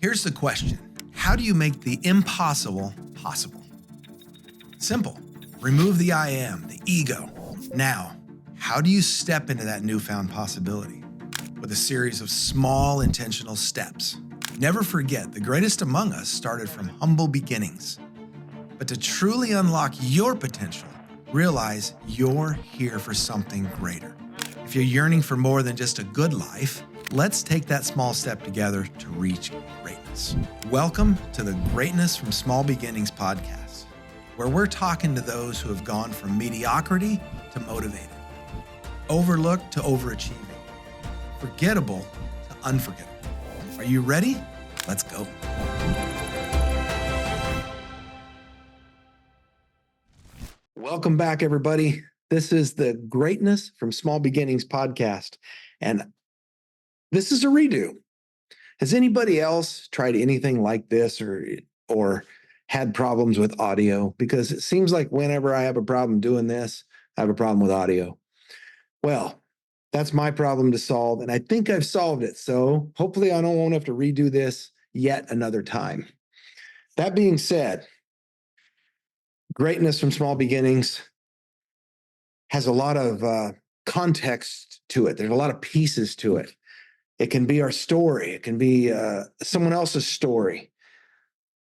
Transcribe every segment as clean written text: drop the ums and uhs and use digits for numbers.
Here's the question. How do you make the impossible possible? Simple. Remove the I am, the ego. Now, how do you step into that newfound possibility? With a series of small intentional steps. Never forget, the greatest among us started from humble beginnings. But to truly unlock your potential, realize you're here for something greater. If you're yearning for more than just a good life, let's take that small step together to reach greatness. Welcome to the Greatness from Small Beginnings podcast, where we're talking to those who have gone from mediocrity to motivated, overlooked to overachieving, forgettable to unforgettable. Are you ready? Let's go. Welcome back, everybody. This is the Greatness from Small Beginnings podcast, and this is a redo. Has anybody else tried anything like this or had problems with audio? Because it seems like whenever I have a problem doing this, I have a problem with audio. Well, that's my problem to solve, and I think I've solved it. So hopefully I won't have to redo this yet another time. That being said, Greatness from Small Beginnings has a lot of context to it. There's a lot of pieces to it. It can be our story. It can be someone else's story.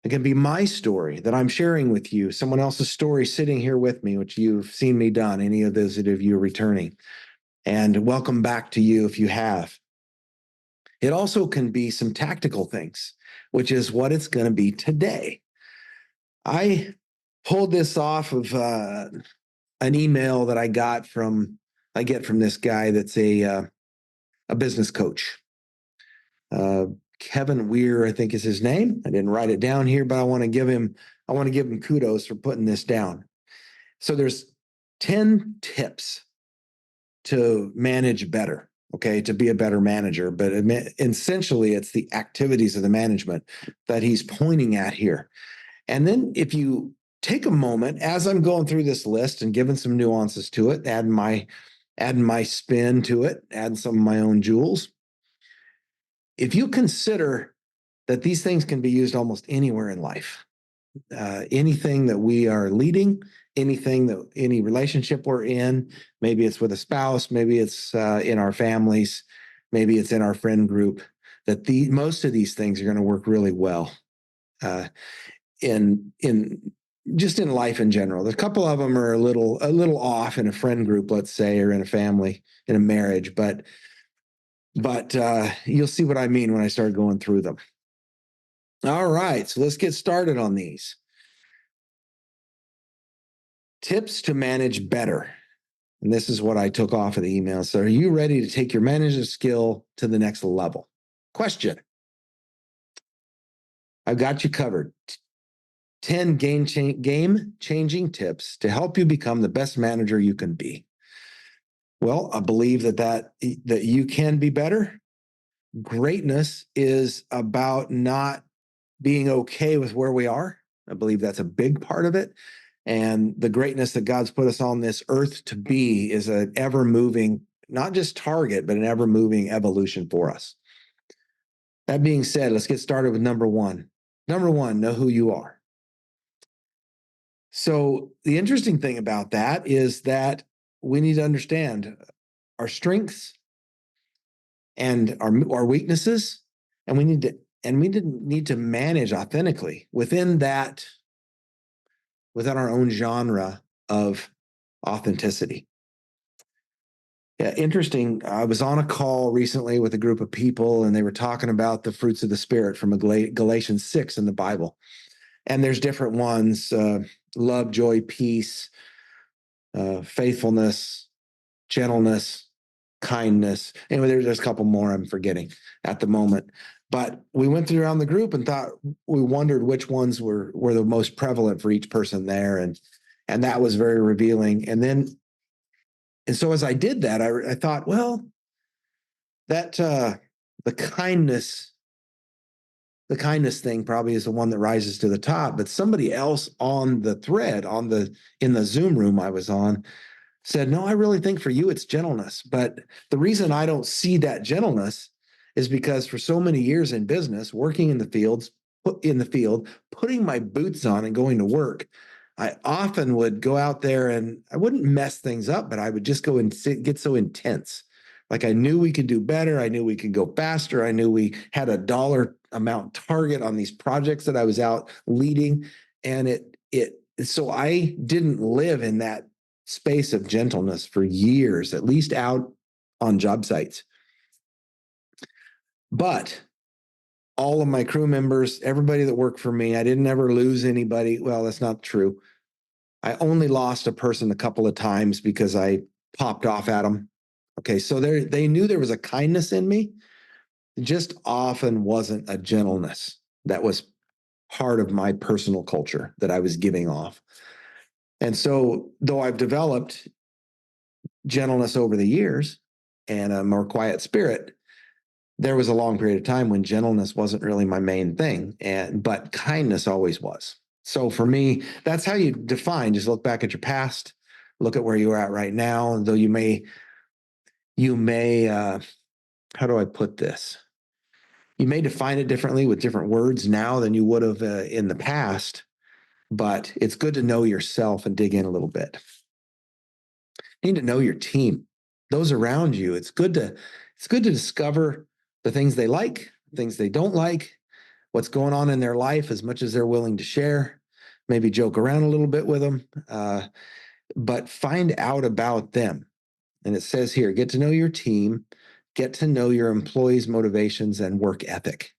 It can be my story that I'm sharing with you, someone else's story sitting here with me, which you've seen me done, any of those of you returning. And welcome back to you if you have. It also can be some tactical things, which is what it's going to be today. I pulled this off of an email that I get from this guy that's a business coach. Kevin Weir, I think is his name. I didn't write it down here, but I want to give him kudos for putting this down. So there's 10 tips to manage better, okay, to be a better manager. But essentially, it's the activities of the management that he's pointing at here. And then if you take a moment, as I'm going through this list and giving some nuances to it, adding my spin to it, adding some of my own jewels, if you consider that these things can be used almost anywhere in life, anything that we are leading, any relationship we're in, maybe it's with a spouse, maybe it's in our families, maybe it's in our friend group, that most of these things are going to work really well in just in life in general. A couple of them are a little off in a friend group, let's say, or in a family, in a marriage, but you'll see what I mean when I start going through them. All right, so let's get started on these. Tips to manage better. And this is what I took off of the email. So are you ready to take your management skill to the next level? Question. I've got you covered. 10 game-changing tips to help you become the best manager you can be. Well, I believe that you can be better. Greatness is about not being okay with where we are. I believe that's a big part of it. And the greatness that God's put us on this earth to be is an ever-moving, not just target, but an ever-moving evolution for us. That being said, let's get started with number one. Number one, know who you are. So the interesting thing about that is that we need to understand our strengths and our weaknesses, and we need to manage authentically within our own genre of authenticity. Yeah, interesting. I was on a call recently with a group of people, and they were talking about the fruits of the Spirit from Galatians 6 in the Bible. And there's different ones, love, joy, peace, faithfulness, gentleness, kindness. Anyway, there's a couple more I'm forgetting at the moment. But we went around the group and we wondered which ones were the most prevalent for each person there. And that was very revealing. And so as I did that, I thought, well, that the kindness thing probably is the one that rises to the top. But somebody else on the thread, in the Zoom room I was on, said, no, I really think for you it's gentleness. But the reason I don't see that gentleness is because for so many years in business, working in the field, putting my boots on and going to work, I often would go out there and I wouldn't mess things up, but I would just go and get so intense. Like I knew we could do better. I knew we could go faster. I knew we had a dollar amount target on these projects that I was out leading. And so I didn't live in that space of gentleness for years, at least out on job sites. But all of my crew members, everybody that worked for me, I didn't ever lose anybody. Well, that's not true. I only lost a person a couple of times because I popped off at them. Okay, so they knew there was a kindness in me. It just often wasn't a gentleness that was part of my personal culture that I was giving off. And so, though I've developed gentleness over the years and a more quiet spirit, there was a long period of time when gentleness wasn't really my main thing, but kindness always was. So for me, that's how you define. Just look back at your past, look at where you're at right now. And though you may, how do I put this? You may define it differently with different words now than you would have in the past, but it's good to know yourself and dig in a little bit. You need to know your team, those around you. It's good to discover the things they like, things they don't like, what's going on in their life as much as they're willing to share, maybe joke around a little bit with them, but find out about them. And it says here, get to know your team, get to know your employees' motivations and work ethic.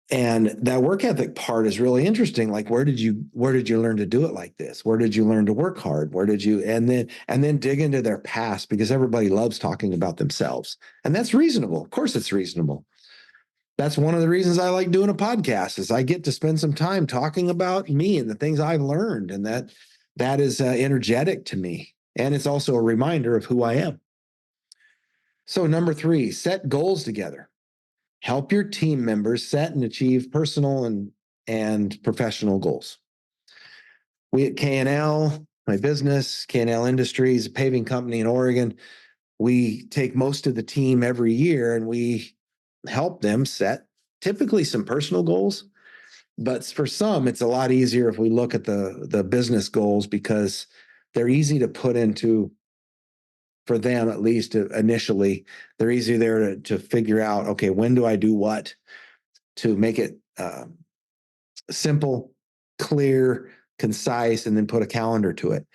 And that work ethic part is really interesting. Like, where did you learn to do it like this? Where did you learn to work hard? Where did you, and then dig into their past, because everybody loves talking about themselves. And that's reasonable. Of course it's reasonable. That's one of the reasons I like doing a podcast, is I get to spend some time talking about me and the things I've learned. And that is energetic to me. And it's also a reminder of who I am. So number 3, set goals together. Help your team members set and achieve personal and professional goals. We at K&L, my business, K&L Industries, a paving company in Oregon, we take most of the team every year and we help them set typically some personal goals. But for some, it's a lot easier if we look at the business goals, because they're easy to put into, for them at least initially, they're easier there to figure out, okay, when do I do what, to make it simple, clear, concise, and then put a calendar to it.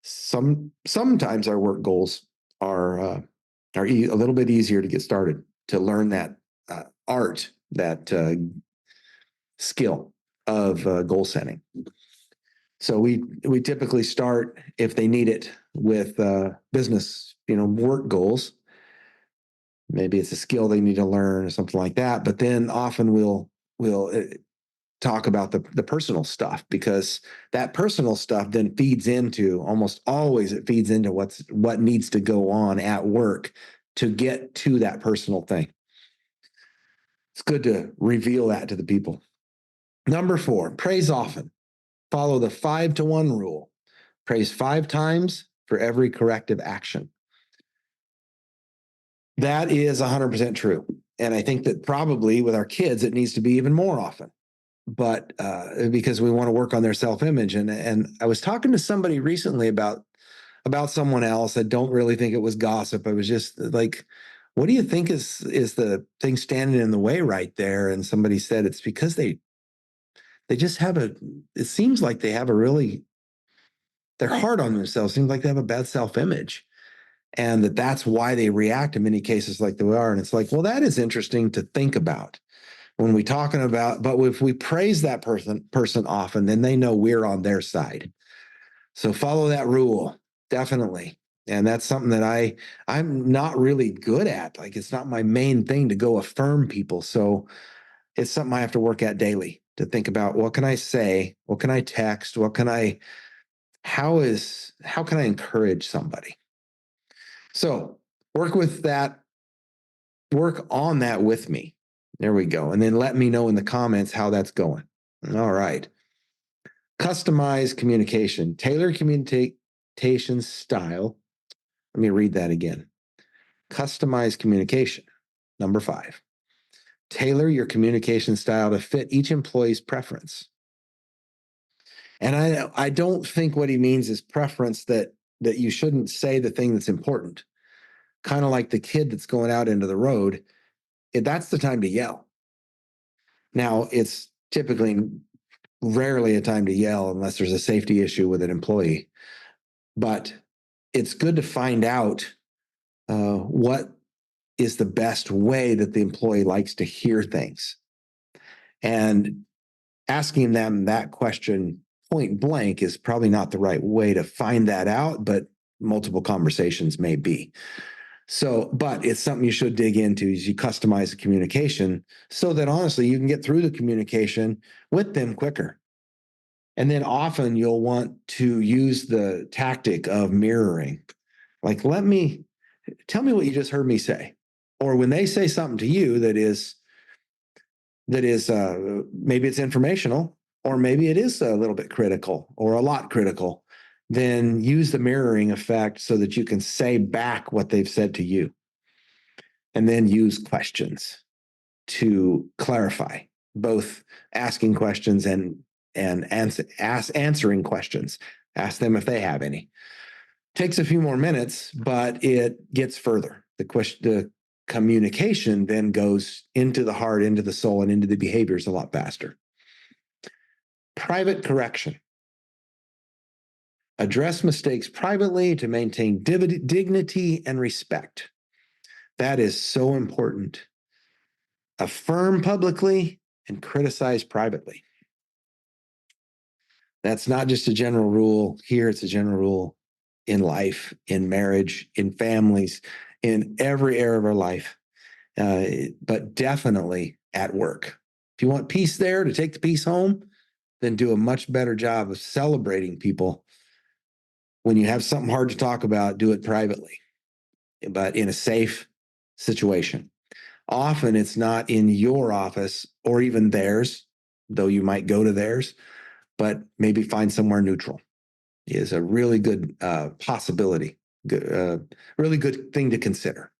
Sometimes our work goals are a little bit easier to get started, to learn that art, that skill of goal setting. So we typically start, if they need it, with business, work goals. Maybe it's a skill they need to learn or something like that. But then often we'll talk about the personal stuff, because that personal stuff then feeds into, almost always it feeds into what needs to go on at work to get to that personal thing. It's good to reveal that to the people. Number 4, praise often. Follow the 5-to-1 rule. Praise 5 times for every corrective action. That is 100% true. And I think that probably with our kids, it needs to be even more often. But because we want to work on their self-image. And I was talking to somebody recently about someone else. I don't really think it was gossip. I was just like, what do you think is the thing standing in the way right there? And somebody said it's because they just have it seems like they have they're hard on themselves. It seems like they have a bad self-image. And that's why they react in many cases like they are. And it's like, well, that is interesting to think about when we're talking about, but if we praise that person often, then they know we're on their side. So follow that rule, definitely. And that's something that I'm not really good at. Like, it's not my main thing to go affirm people. So it's something I have to work at daily, to think about, what can I say? What can I text? How can I encourage somebody? So work on that with me. There we go. And then let me know in the comments how that's going. All right. Customize communication. Tailor communication style. Let me read that again. Customize communication. Number 5, tailor your communication style to fit each employee's preference. And I don't think what he means is preference that you shouldn't say the thing that's important. Kind of like the kid that's going out into the road, that's the time to yell. Now, it's typically rarely a time to yell unless there's a safety issue with an employee. But it's good to find out what is the best way that the employee likes to hear things. And asking them that question point blank is probably not the right way to find that out, but multiple conversations may be. So, but it's something you should dig into as you customize the communication so that honestly you can get through the communication with them quicker. And then often you'll want to use the tactic of mirroring. Like, tell me what you just heard me say. Or when they say something to you that is maybe it's informational, or maybe it is a little bit critical or a lot critical, then use the mirroring effect so that you can say back what they've said to you. And then use questions to clarify, both asking questions and answering questions. Ask them if they have any. Takes a few more minutes, but it gets further. The communication then goes into the heart, into the soul, and into the behaviors a lot faster. Private correction. Address mistakes privately to maintain dignity and respect. That is so important. Affirm publicly and criticize privately. That's not just a general rule here, it's a general rule in life, in marriage, in families, in every area of our life, but definitely at work. If you want peace there to take the peace home, then do a much better job of celebrating people. When you have something hard to talk about, do it privately, but in a safe situation. Often it's not in your office or even theirs, though you might go to theirs, but maybe find somewhere neutral is a really good possibility, really good thing to consider.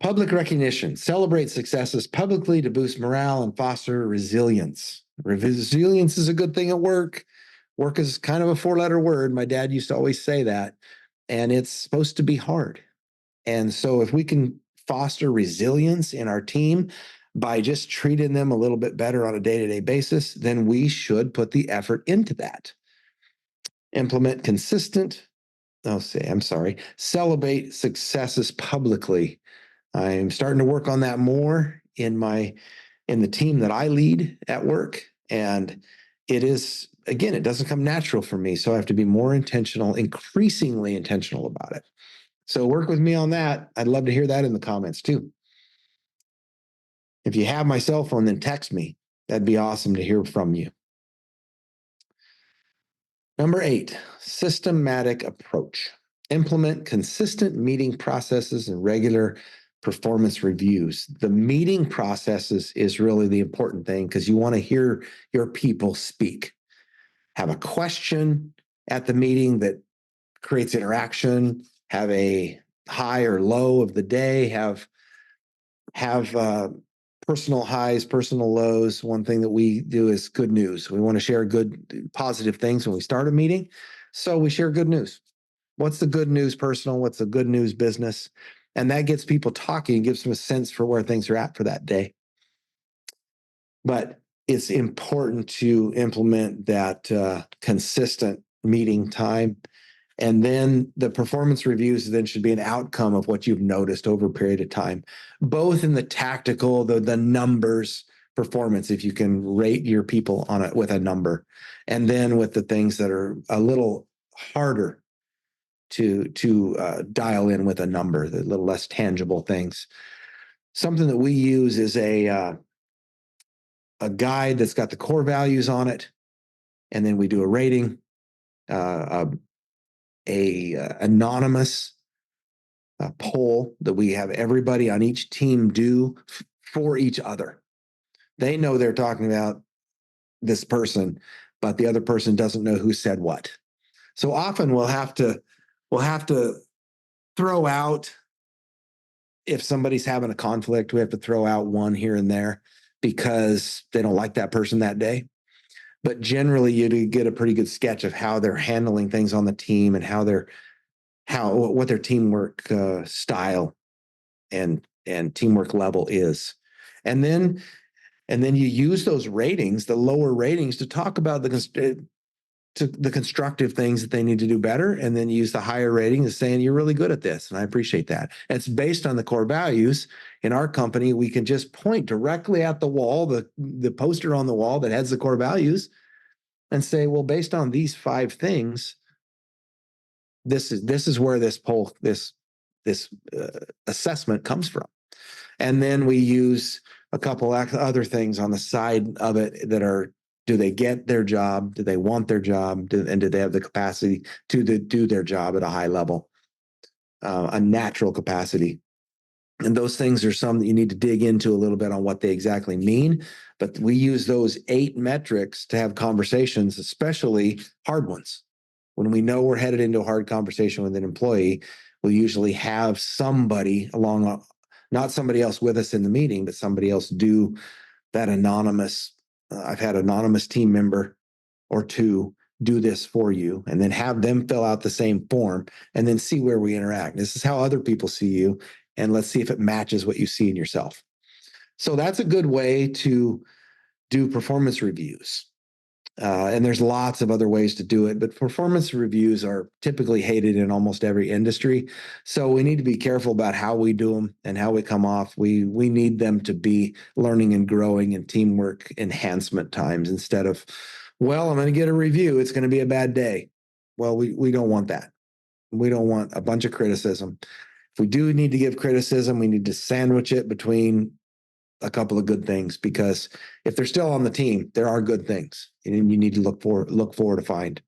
Public recognition. Celebrate successes publicly to boost morale and foster resilience. Resilience is a good thing at work. Work is kind of a 4-letter word. My dad used to always say that, and it's supposed to be hard. And so if we can foster resilience in our team by just treating them a little bit better on a day-to-day basis, then we should put the effort into that. Implement celebrate successes publicly. I'm starting to work on that more in the team that I lead at work. And it is, again, it doesn't come natural for me. So I have to be more intentional, increasingly intentional about it. So work with me on that. I'd love to hear that in the comments too. If you have my cell phone, then text me. That'd be awesome to hear from you. Number 8, systematic approach. Implement consistent meeting processes and regular performance reviews. The meeting processes is really the important thing because you want to hear your people speak. Have a question at the meeting that creates interaction, have a high or low of the day, have personal highs, personal lows. One thing that we do is good news. We want to share good, positive things when we start a meeting. So we share good news. What's the good news personal? What's the good news business? And that gets people talking, gives them a sense for where things are at for that day. But it's important to implement that consistent meeting time. And then the performance reviews then should be an outcome of what you've noticed over a period of time, both in the tactical, the numbers performance, if you can rate your people on it with a number, and then with the things that are a little harder to dial in with a number, the little less tangible things. Something that we use is a guide that's got the core values on it, and then we do a rating, anonymous poll that we have everybody on each team do for each other. They know they're talking about this person, but the other person doesn't know who said what. So often we'll have to throw out if somebody's having a conflict, we have to throw out one here and there because they don't like that person that day. But generally, you get a pretty good sketch of how they're handling things on the team and what their teamwork style and teamwork level is. And then you use those ratings, the lower ratings, to talk about the constructive things that they need to do better, and then use the higher rating as saying, you're really good at this, and I appreciate that. And it's based on the core values. In our company, we can just point directly at the wall, the poster on the wall that has the core values, and say, well, based on these 5 things, this is where this assessment comes from. And then we use a couple other things on the side of it that are, do they get their job? Do they want their job? And do they have the capacity to do their job at a high level, a natural capacity? And those things are some that you need to dig into a little bit on what they exactly mean. But we use those 8 metrics to have conversations, especially hard ones. When we know we're headed into a hard conversation with an employee, we'll usually have somebody along, not somebody else with us in the meeting, but somebody else do that anonymous. I've had anonymous team member or 2 do this for you, and then have them fill out the same form, and then see where we interact. This is how other people see you, and let's see if it matches what you see in yourself. So that's a good way to do performance reviews. And there's lots of other ways to do it, but performance reviews are typically hated in almost every industry. So we need to be careful about how we do them and how we come off. We need them to be learning and growing and teamwork enhancement times, instead of, well, I'm going to get a review, it's going to be a bad day. Well, we don't want that. We don't want a bunch of criticism. If we do need to give criticism, we need to sandwich it between a couple of good things, because if they're still on the team, there are good things, and you need to look for to find.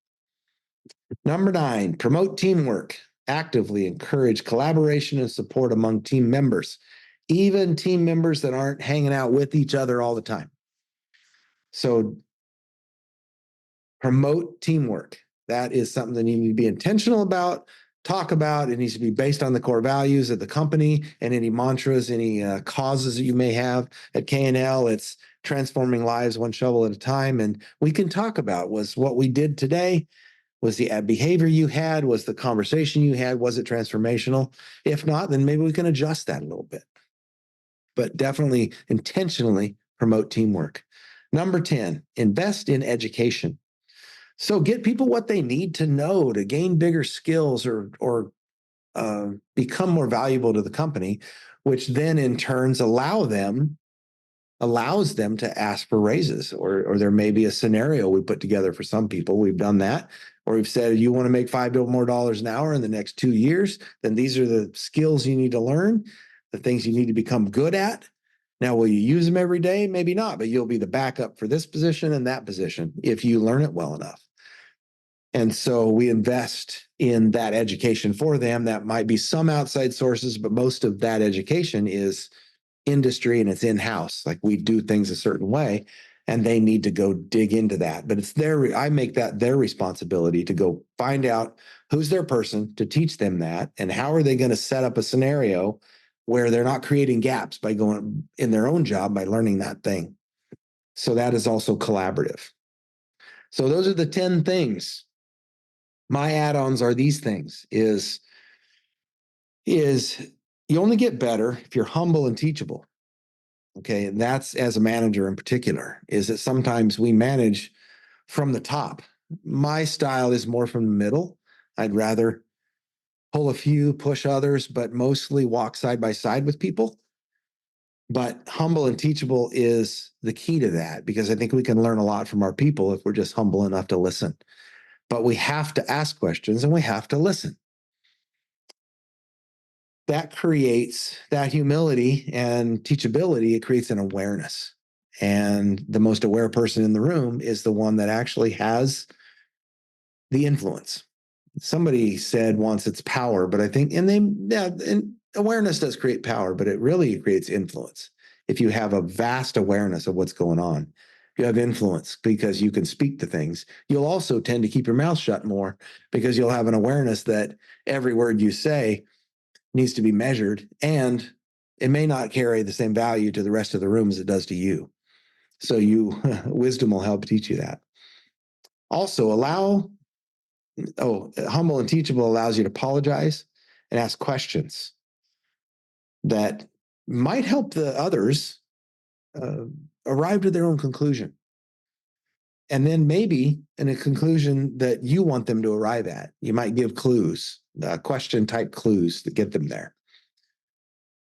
Number 9, promote teamwork. Actively encourage collaboration and support among team members, even team members that aren't hanging out with each other all the time. So promote teamwork. That is something that you need to be intentional about, talk about. It needs to be based on the core values of the company and any mantras, any causes that you may have. At K&L, it's transforming lives one shovel at a time. And we can talk about, was what we did today, was the behavior you had, was the conversation you had, was it transformational? If not, then maybe we can adjust that a little bit. But definitely intentionally promote teamwork. Number 10, invest in education. So get people what they need to know to gain bigger skills or become more valuable to the company, which then in turns allows them to ask for raises, or there may be a scenario we put together for some people. We've done that, or we've said, you want to make $5 more an hour in the next 2 years, then these are the skills you need to learn, the things you need to become good at. Now, will you use them every day? Maybe not, but you'll be the backup for this position and that position if you learn it well enough. And so we invest in that education for them. That might be some outside sources, but most of that education is industry, and it's in-house. Like, we do things a certain way, and they need to go dig into that. But I make that their responsibility to go find out who's their person to teach them that, and how are they going to set up a scenario where they're not creating gaps by going in their own job by learning that thing. So that is also collaborative. So those are the 10 things. My add-ons are these things: is you only get better if you're humble and teachable. Okay. And that's, as a manager in particular, is that sometimes we manage from the top. My style is more from the middle. I'd rather pull a few, push others, but mostly walk side by side with people. But humble and teachable is the key to that, because I think we can learn a lot from our people if we're just humble enough to listen. But we have to ask questions and we have to listen. That creates that humility and teachability. It creates an awareness. And the most aware person in the room is the one that actually has the influence. Somebody said once it's power, but I think, and awareness does create power, but it really creates influence. If you have a vast awareness of what's going on, you have influence because you can speak to things. You'll also tend to keep your mouth shut more, because you'll have an awareness that every word you say needs to be measured, and it may not carry the same value to the rest of the room as it does to you. So wisdom will help teach you that. Also, humble and teachable allows you to apologize and ask questions that might help the others arrive to their own conclusion. And then maybe in a conclusion that you want them to arrive at, you might give clues, question type clues that get them there.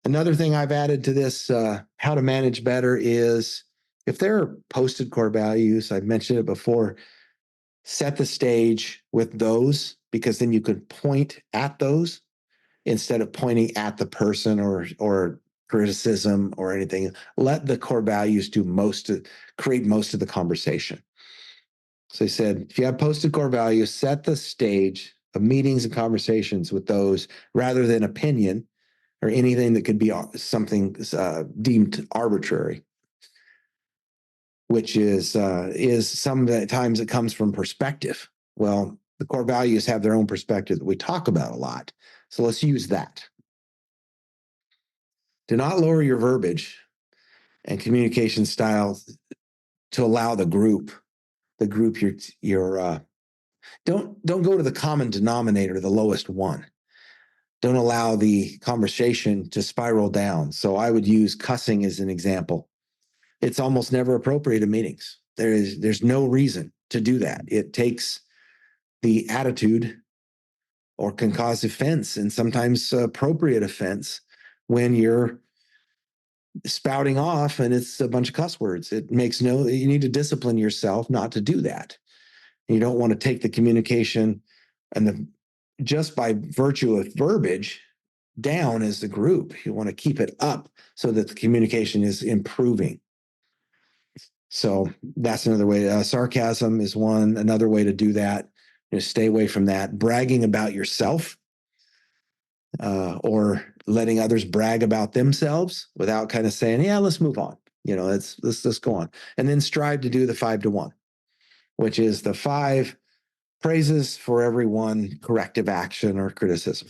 Another thing I've added to this, how to manage better, is if there are posted core values, I've mentioned it before, set the stage with those, because then you could point at those instead of pointing at the person or criticism or anything. Let the core values create most of the conversation. So he said, if you have posted core values, set the stage of meetings and conversations with those rather than opinion or anything that could be something deemed arbitrary, which is sometimes it comes from perspective. Well, the core values have their own perspective that we talk about a lot. So let's use that. Do not lower your verbiage and communication style to allow the group you're don't go to the common denominator, the lowest one. Don't allow the conversation to spiral down. So I would use cussing as an example. It's almost never appropriate in meetings. There's no reason to do that. It takes the attitude or can cause offense, and sometimes appropriate offense, when you're spouting off and it's a bunch of cuss words. You need to discipline yourself not to do that. You don't want to take the communication and just by virtue of verbiage down as the group. You want to keep it up so that the communication is improving. So that's another way. Sarcasm is another way to do that. Stay away from that. Bragging about yourself or letting others brag about themselves without kind of saying, yeah, let's move on. Let's go on. And then strive to do the 5-to-1, which is the 5 praises for every 1 corrective action or criticism.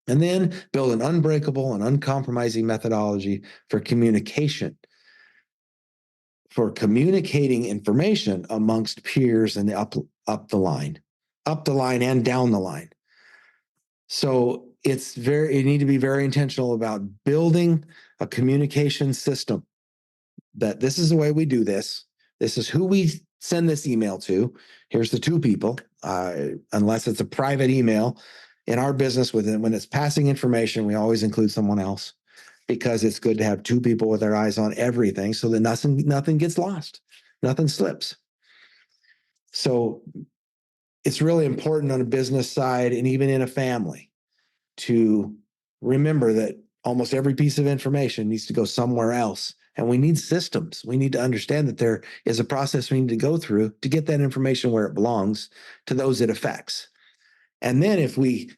And then build an unbreakable and uncompromising methodology for communication, for communicating information amongst peers and up the line and down the line. So you need to be very intentional about building a communication system, that this is the way we do this. This is who we send this email to. Here's the 2 people, unless it's a private email. In our business, when it's passing information, we always include someone else, because it's good to have 2 people with their eyes on everything so that nothing gets lost, nothing slips. So it's really important on a business side and even in a family to remember that almost every piece of information needs to go somewhere else. And we need systems. We need to understand that there is a process we need to go through to get that information where it belongs to those it affects. And then if we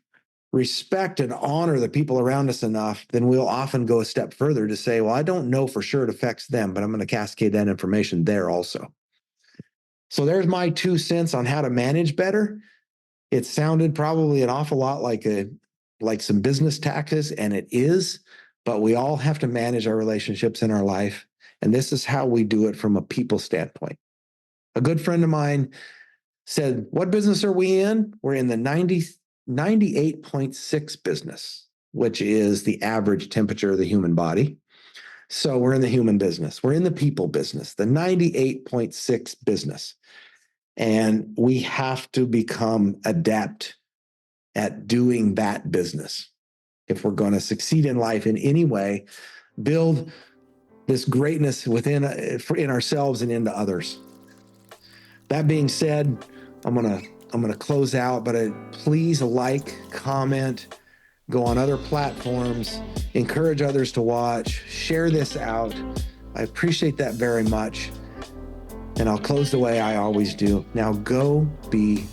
respect and honor the people around us enough, then we'll often go a step further to say, well, I don't know for sure it affects them, but I'm going to cascade that information there also. So there's my 2 cents on how to manage better. It sounded probably an awful lot like some business tactics, and it is, but we all have to manage our relationships in our life. And this is how we do it from a people standpoint. A good friend of mine said, what business are we in? We're in the 98.6 business, which is the average temperature of the human body. So we're in the human business. We're in the people business, the 98.6 business. And we have to become adept at doing that business if we're going to succeed in life in any way, build this greatness in ourselves and into others. That being said, I'm gonna close out, but please comment, go on other platforms, encourage others to watch, share this out. I appreciate that very much. And I'll close the way I always do. Now go be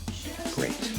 great.